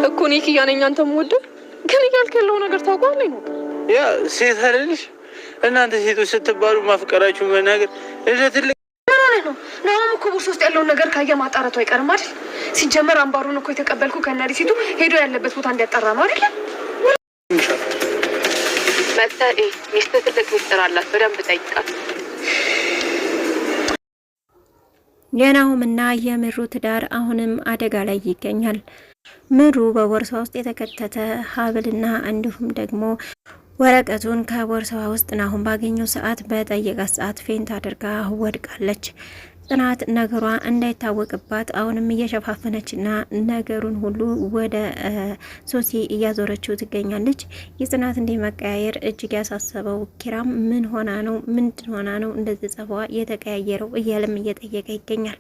እኮ እኔ ኪያ ነኝ አንተም ወደ ግን እያልክ ያለው ነገር ታውቃለህ ነው። ያ ሴት አይደልሽ? እናንተ ሴቶች ስትባሉ ማፍቀራችሁ መናገር ለትልቅ ነው። ናሁም እኮ ቦርሳ ውስጥ ያለውን ነገር ካየ ማጣራቱ አይቀርም አይደል? ሲጀመር አምባሩን እኮ የተቀበልኩ ከነሪሲቱ ሄዶ ያለበት ቦታ እንዲያጣራ ነው አይደል? መጣኤ ሚስት ትልቅ ሚስጥር አላት፣ በደንብ ጠይቃት። የናሁምና የምሩ ትዳር አሁንም አደጋ ላይ ይገኛል። ምሩ በቦርሳ ውስጥ የተከተተ ሀብልና እንዲሁም ደግሞ ወረቀቱን ከቦርሳዋ ውስጥ ናሁም ባገኘው ሰዓት በጠየቃት ሰዓት ፌንት አድርጋ ወድቃለች። ጽናት ነገሯ እንዳይታወቅባት አሁንም እየሸፋፈነችና ነገሩን ሁሉ ወደ ሶሲ እያዞረችው ትገኛለች። የጽናት እንዲህ መቀያየር እጅግ ያሳሰበው ኪራም ምን ሆና ነው ምንድን ሆና ነው እንደዚህ ጸባዋ የተቀያየረው እያለም እየጠየቀ ይገኛል።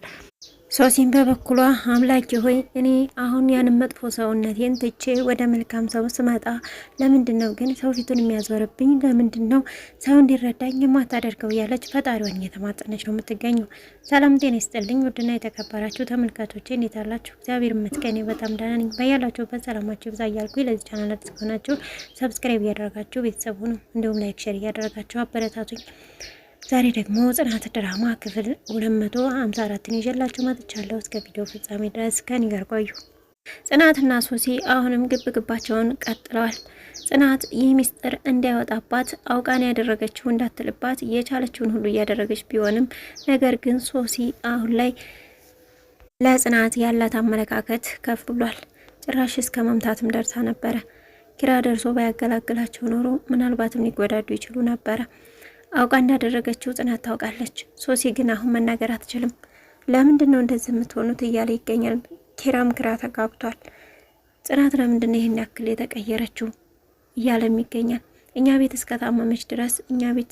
ሶሲም በበኩሏ አምላኬ ሆይ እኔ አሁን ያንን መጥፎ ሰውነቴን ትቼ ወደ መልካም ሰው ስመጣ ለምንድን ነው ግን ሰው ፊቱን የሚያዞርብኝ? ለምንድን ነው ሰው እንዲረዳኝ የማታደርገው? እያለች ፈጣሪዋን እየተማጸነች ነው የምትገኘው። ሰላም ጤና ይስጥልኝ ውድና የተከበራችሁ ተመልካቾቼ እንዴት አላችሁ? እግዚአብሔር ይመስገን በጣም ደህና ነኝ። በያላችሁበት ሰላማችሁ ይብዛ እያልኩኝ ለዚህ ቻናል አዲስ ከሆናችሁ ሰብስክራይብ እያደረጋችሁ ቤተሰብ ሁኑ፣ እንዲሁም ላይክ ሼር እያደረጋችሁ አበረታቱኝ። ዛሬ ደግሞ ጽናት ድራማ ክፍል 254ን ይዤላችሁ መጥቻለሁ። እስከ ቪዲዮ ፍጻሜ ድረስ ከኔ ጋር ቆዩ። ጽናትና ሶሲ አሁንም ግብግባቸውን ቀጥለዋል። ጽናት ይህ ሚስጥር እንዳይወጣባት አውቃን ያደረገችው እንዳትልባት የቻለችውን ሁሉ እያደረገች ቢሆንም ነገር ግን ሶሲ አሁን ላይ ለጽናት ያላት አመለካከት ከፍ ብሏል። ጭራሽ እስከ መምታትም ደርሳ ነበረ። ኪራ ደርሶ ባያገላግላቸው ኖሮ ምናልባትም ሊጎዳዱ ይችሉ ነበረ። አውቃ እንዳደረገችው ጽናት ታውቃለች። ሶሲ ግን አሁን መናገር አትችልም። ለምንድን ነው እንደዚህ የምትሆኑት እያለ ይገኛል። ኪራም ግራ ተጋብቷል። ጽናት ለምንድን ነው ይህን ያክል የተቀየረችው እያለም ይገኛል። እኛ ቤት እስከታመመች ድረስ እኛ ቤት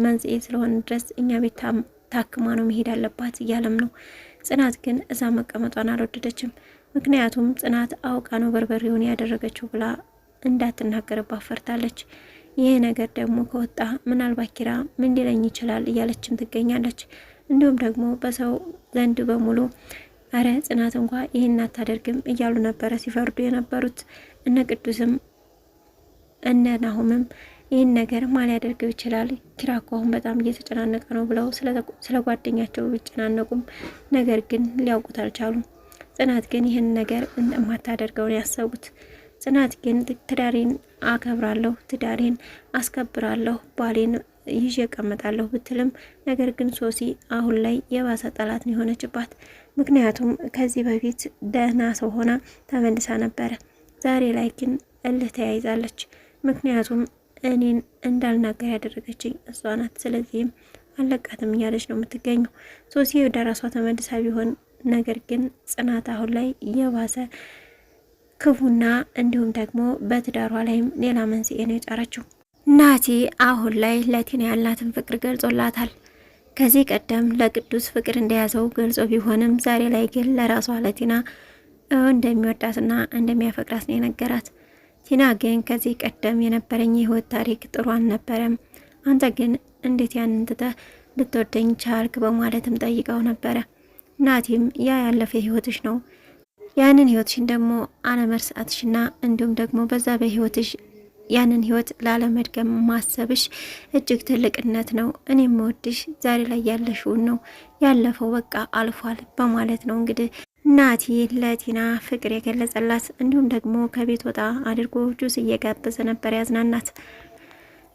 መንስኤ ስለሆነ ድረስ እኛ ቤት ታክማ ነው መሄድ አለባት እያለም ነው። ጽናት ግን እዛ መቀመጧን አልወደደችም። ምክንያቱም ጽናት አውቃ ነው በርበሬውን ያደረገችው ብላ እንዳትናገርባት ፈርታለች። ይህ ነገር ደግሞ ከወጣ ምናልባት ኪራ ምን ሊለኝ ይችላል እያለችም ትገኛለች። እንዲሁም ደግሞ በሰው ዘንድ በሙሉ አረ ጽናት እንኳ ይህን አታደርግም እያሉ ነበረ ሲፈርዱ የነበሩት። እነ ቅዱስም እነ ናሁምም ይህን ነገር ማን ያደርገው ይችላል ኪራ እኮ አሁን በጣም እየተጨናነቀ ነው ብለው ስለ ጓደኛቸው ቢጨናነቁም ነገር ግን ሊያውቁት አልቻሉም። ጽናት ግን ይህን ነገር እንደማታደርገው ነው ያሰቡት። ጽናት ግን ትዳሬን አከብራለሁ፣ ትዳሬን አስከብራለሁ፣ ባሌን ይዤ እቀመጣለሁ ብትልም ነገር ግን ሶሲ አሁን ላይ የባሰ ጠላት ነው የሆነችባት። ምክንያቱም ከዚህ በፊት ደህና ሰው ሆና ተመልሳ ነበረ። ዛሬ ላይ ግን እልህ ተያይዛለች። ምክንያቱም እኔን እንዳልናገር ያደረገችኝ እሷ ናት፣ ስለዚህም አለቃትም እያለች ነው የምትገኘው። ሶሲ ወደ ራሷ ተመልሳ ቢሆን ነገር ግን ጽናት አሁን ላይ የባሰ ክፉና እንዲሁም ደግሞ በትዳሯ ላይም ሌላ መንስኤ ነው የጫረችው። ናቲ አሁን ላይ ለቲና ያላትን ፍቅር ገልጾላታል። ከዚህ ቀደም ለቅዱስ ፍቅር እንደያዘው ገልጾ ቢሆንም ዛሬ ላይ ግን ለራሷ ለቲና እንደሚወዳትና እንደሚያፈቅራት ነው የነገራት። ቲና ግን ከዚህ ቀደም የነበረኝ የህይወት ታሪክ ጥሩ አልነበረም፣ አንተ ግን እንዴት ያንን ትተህ ልትወደኝ ቻልክ በማለትም ጠይቀው ነበረ። ናቲም ያ ያለፈ ህይወትሽ ነው፣ ያንን ህይወትሽን ደግሞ አለመርሳትሽና እንዲሁም ደግሞ በዛ በህይወትሽ ያንን ህይወት ላለመድገም ማሰብሽ እጅግ ትልቅነት ነው። እኔ የምወድሽ ዛሬ ላይ ያለሽውን ነው፣ ያለፈው በቃ አልፏል በማለት ነው እንግዲህ ናቲ ለቲና ፍቅር የገለጸላት። እንዲሁም ደግሞ ከቤት ወጣ አድርጎ ጁስ እየጋበዘ ነበር ያዝናናት።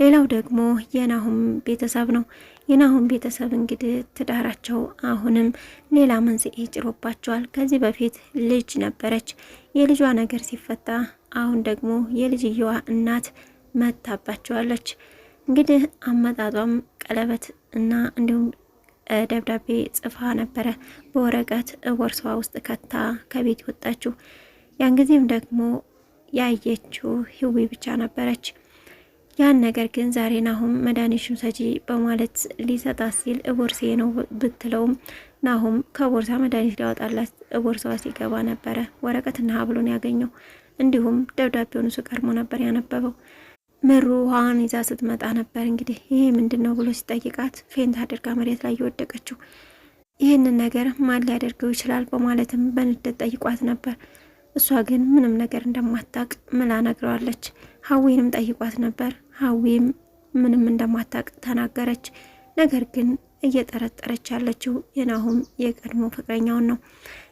ሌላው ደግሞ የናሁም ቤተሰብ ነው። የናሁም ቤተሰብ እንግዲህ ትዳራቸው አሁንም ሌላ መንስኤ ጭሮባቸዋል። ከዚህ በፊት ልጅ ነበረች። የልጇ ነገር ሲፈታ አሁን ደግሞ የልጅየዋ እናት መታባቸዋለች። እንግዲህ አመጣጧም ቀለበት እና እንዲሁም ደብዳቤ ጽፋ ነበረ በወረቀት ቦርሳዋ ውስጥ ከታ ከቤት ወጣችው። ያን ጊዜም ደግሞ ያየችው ህዊ ብቻ ነበረች። ያን ነገር ግን ዛሬ ናሁም መድኃኒቱን ሰጂ በማለት ሊሰጣት ሲል ቦርሴ ነው ብትለውም ናሁም ከቦርሳ መድኃኒት ሊያወጣላት ቦርሳዋ ሲገባ ነበረ ወረቀትና ሀብሉን ያገኘው። እንዲሁም ደብዳቤውን እሱ ቀድሞ ነበር ያነበበው። ምሩ ውሃን ይዛ ስትመጣ ነበር እንግዲህ ይሄ ምንድን ነው ብሎ ሲጠይቃት ፌንት አድርጋ መሬት ላይ የወደቀችው። ይህንን ነገር ማን ሊያደርገው ይችላል በማለትም በንዴት ጠይቋት ነበር። እሷ ግን ምንም ነገር እንደማታቅ ምላ ነግረዋለች። ሀዊንም ጠይቋት ነበር። ሀዊም ምንም እንደማታቅ ተናገረች። ነገር ግን እየጠረጠረች ያለችው የናሆም የቀድሞ ፍቅረኛውን ነው።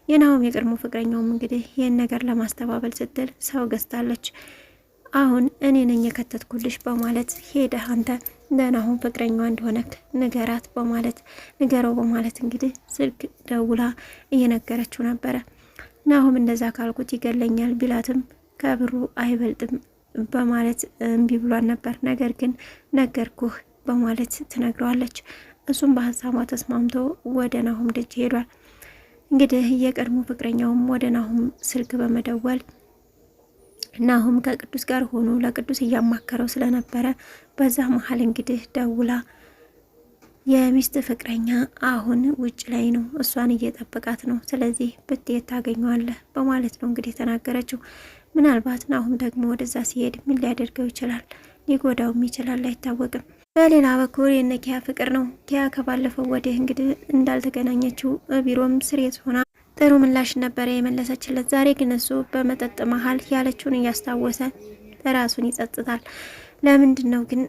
የናሆም የቀድሞ ፍቅረኛውም እንግዲህ ይህን ነገር ለማስተባበል ስትል ሰው ገዝታለች። አሁን እኔ ነኝ የከተትኩልሽ በማለት ሄደህ አንተ ለናሆም ፍቅረኛዋ እንደሆነ ንገረው በማለት እንግዲህ ስልክ ደውላ እየነገረችው ነበረ። ናሆም እንደዛ ካልኩት ይገለኛል ቢላትም ከብሩ አይበልጥም በማለት እምቢ ብሏን ነበር። ነገር ግን ነገርኩህ በማለት ትነግረዋለች። እሱም በሀሳቧ ተስማምቶ ወደ ናሆም ደጅ ሄዷል። እንግዲህ የቀድሞ ፍቅረኛውም ወደ ናሆም ስልክ በመደወል ናሆም ከቅዱስ ጋር ሆኖ ለቅዱስ እያማከረው ስለነበረ በዛ መሀል እንግዲህ ደውላ የሚስት ፍቅረኛ አሁን ውጭ ላይ ነው፣ እሷን እየጠበቃት ነው፣ ስለዚህ ብትሄድ ታገኘዋለህ በማለት ነው እንግዲህ የተናገረችው። ምናልባት ናሆም ደግሞ ወደዛ ሲሄድ ምን ሊያደርገው ይችላል? ሊጎዳውም ይችላል፣ አይታወቅም። በሌላ በኩል የነ ኪያ ፍቅር ነው። ኪያ ከባለፈው ወዲህ እንግዲህ እንዳልተገናኘችው ቢሮም ስሬት ሆና ጥሩ ምላሽ ነበረ የመለሰችለት። ዛሬ ግን እሱ በመጠጥ መሀል ያለችውን እያስታወሰ ራሱን ይጸጽታል። ለምንድን ነው ግን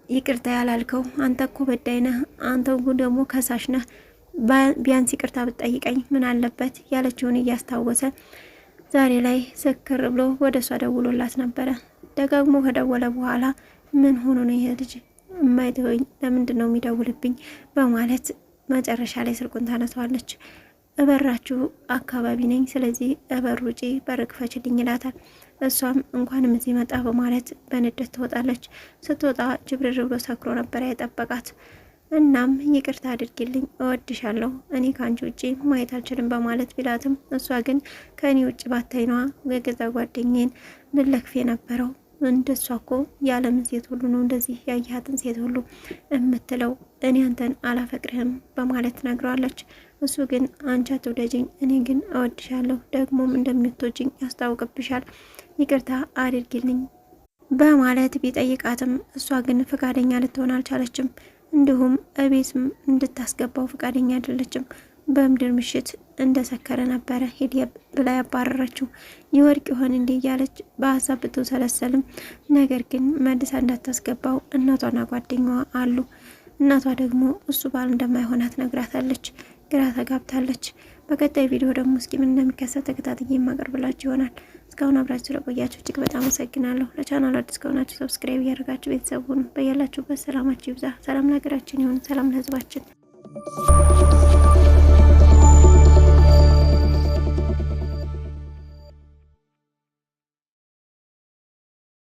ይቅርታ ያላልከው? አንተ እኮ በዳይ ነህ፣ አንተ ደግሞ ከሳሽ ነህ። ቢያንስ ይቅርታ ብትጠይቀኝ ምን አለበት? ያለችውን እያስታወሰ ዛሬ ላይ ስክር ብሎ ወደ እሷ ደውሎላት ነበረ። ደጋግሞ ከደወለ በኋላ ምን ሆኖ ነው ይሄ ልጅ የማይተወኝ? ለምንድን ነው የሚደውልብኝ? በማለት መጨረሻ ላይ ስልኩን ታነሳዋለች። እበራችሁ አካባቢ ነኝ፣ ስለዚህ እበር ውጪ፣ በር ክፈችልኝ ይላታል። እሷም እንኳንም እዚህ መጣ በማለት በንዴት ትወጣለች። ስትወጣ ጅብርር ብሎ ሰክሮ ነበር የጠበቃት። እናም ይቅርታ አድርጊልኝ፣ እወድሻለሁ፣ እኔ ከአንቺ ውጪ ማየት አልችልም በማለት ቢላትም እሷ ግን ከእኔ ውጭ ባታይኗ የገዛ ጓደኛዬን ምለክፌ ነበረው እንደሷ እኮ የዓለምን ሴት ሁሉ ነው እንደዚህ ያያትን ሴት ሁሉ የምትለው፣ እኔ አንተን አላፈቅርህም በማለት ነግረዋለች። እሱ ግን አንቺ አትውደጂኝ፣ እኔ ግን እወድሻለሁ፣ ደግሞም እንደምትወጂኝ ያስታውቅብሻል፣ ይቅርታ አድርጊልኝ በማለት ቢጠይቃትም እሷ ግን ፈቃደኛ ልትሆን አልቻለችም። እንዲሁም እቤትም እንድታስገባው ፈቃደኛ አይደለችም። በምድር ምሽት እንደሰከረ ነበረ ሄድ ብላ ያባረረችው። ይወድቅ ይሆን እንዴ እያለች በሀሳብ ብትሰለሰልም ነገር ግን መልሳ እንዳታስገባው እናቷና ጓደኛዋ አሉ። እናቷ ደግሞ እሱ ባል እንደማይሆናት ነግራታለች። ግራ ተጋብታለች። በቀጣይ ቪዲዮ ደግሞ እስኪ ምን እንደሚከሰት ተከታትዬ የማቀርብላችሁ ይሆናል። እስካሁን አብራችሁ ስለቆያችሁ እጅግ በጣም አመሰግናለሁ። ለቻናሉ አዲስ ከሆናችሁ ሰብስክራይብ እያደረጋችሁ ቤተሰብ ሁኑ። በያላችሁበት ሰላማችሁ ይብዛ። ሰላም ለሀገራችን ይሁን፣ ሰላም ለሕዝባችን።